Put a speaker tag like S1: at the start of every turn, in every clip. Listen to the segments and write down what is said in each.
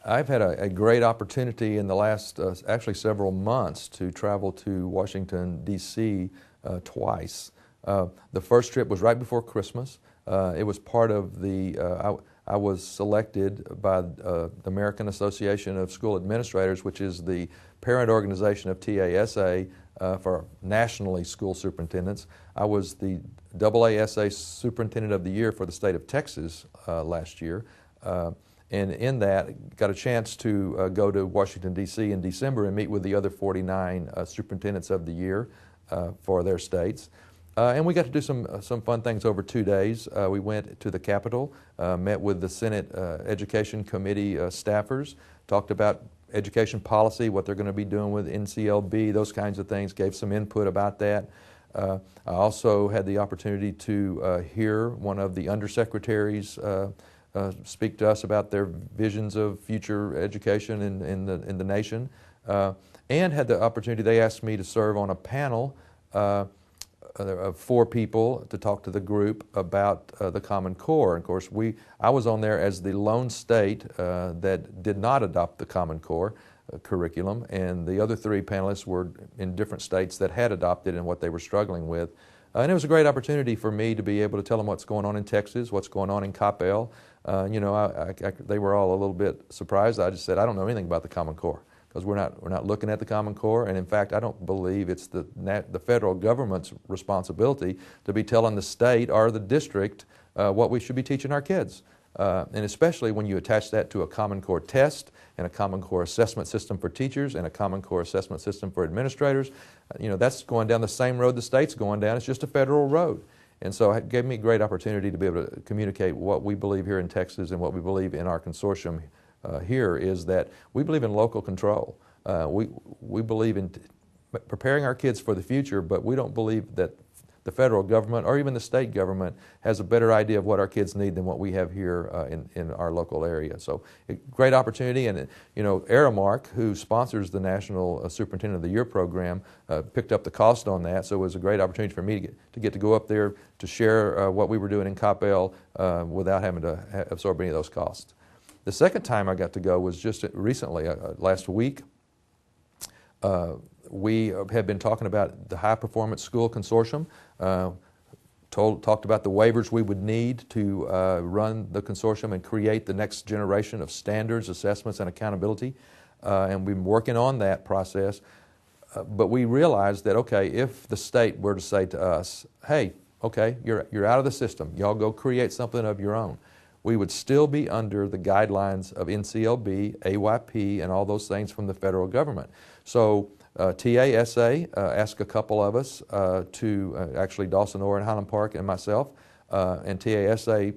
S1: I've had a great opportunity in the last actually several months to travel to Washington, D.C. Twice. The first trip was right before Christmas. It was part of I was selected by the American Association of School Administrators, which is the parent organization of TASA for nationally school superintendents. I was the AASA Superintendent of the Year for the state of Texas last year. And in that, got a chance to go to Washington, D.C. in December and meet with the other 49 superintendents of the year for their states. And we got to do some fun things over 2 days. We went to the Capitol, met with the Senate Education Committee staffers, talked about education policy, what they're going to be doing with NCLB, those kinds of things, gave some input about that. I also had the opportunity to hear one of the undersecretaries speak to us about their visions of future education in the nation, and had the opportunity. They asked me to serve on a panel of 4 people to talk to the group about the Common Core. And of course, I was on there as the lone state that did not adopt the Common Core curriculum, and the other 3 panelists were in different states that had adopted and what they were struggling with. And it was a great opportunity for me to be able to tell them what's going on in Texas, what's going on in Coppell. They were all a little bit surprised. I just said, I don't know anything about the Common Core, because we're not looking at the Common Core, and in fact, I don't believe it's the federal government's responsibility to be telling the state or the district what we should be teaching our kids. And especially when you attach that to a Common Core test and a Common Core assessment system for teachers and a Common Core assessment system for administrators, that's going down the same road the state's going down. It's just a federal road. And so it gave me a great opportunity to be able to communicate what we believe here in Texas and what we believe in our consortium here is that we believe in local control. We believe in preparing our kids for the future, but we don't believe that the federal government or even the state government has a better idea of what our kids need than what we have here in our local area. So great opportunity, and Aramark, who sponsors the National Superintendent of the Year program, picked up the cost on that, so it was a great opportunity for me to get to go up there to share what we were doing in Coppell without having to absorb any of those costs. The second time I got to go was just recently, last week. We have been talking about the High Performance School Consortium, talked about the waivers we would need to run the consortium and create the next generation of standards, assessments, and accountability. And we've been working on that process. But we realized that, okay, if the state were to say to us, hey, okay, you're out of the system, y'all go create something of your own, we would still be under the guidelines of NCLB, AYP, and all those things from the federal government. So TASA asked a couple of us actually Dawson Orr and Highland Park and myself, and TASA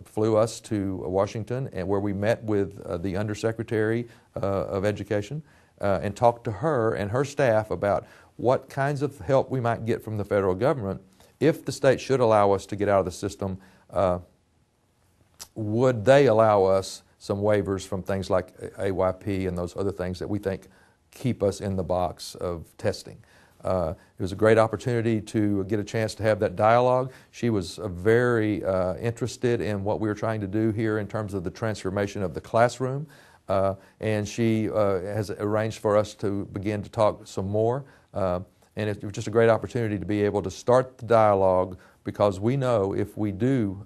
S1: flew us to Washington, and where we met with the Undersecretary of Education and talked to her and her staff about what kinds of help we might get from the federal government if the state should allow us to get out of the system. Would they allow us some waivers from things like AYP and those other things that we think keep us in the box of testing? It was a great opportunity to get a chance to have that dialogue. She was very interested in what we were trying to do here in terms of the transformation of the classroom, and she has arranged for us to begin to talk some more. And it was just a great opportunity to be able to start the dialogue, because we know if we do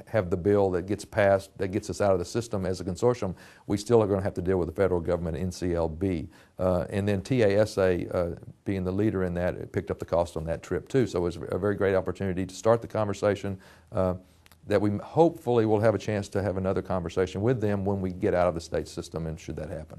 S1: have the bill that gets passed that gets us out of the system as a consortium, we still are going to have to deal with the federal government, NCLB. And then TASA, being the leader in that, it picked up the cost on that trip too. So it was a very great opportunity to start the conversation that we hopefully will have a chance to have another conversation with them when we get out of the state system, and should that happen.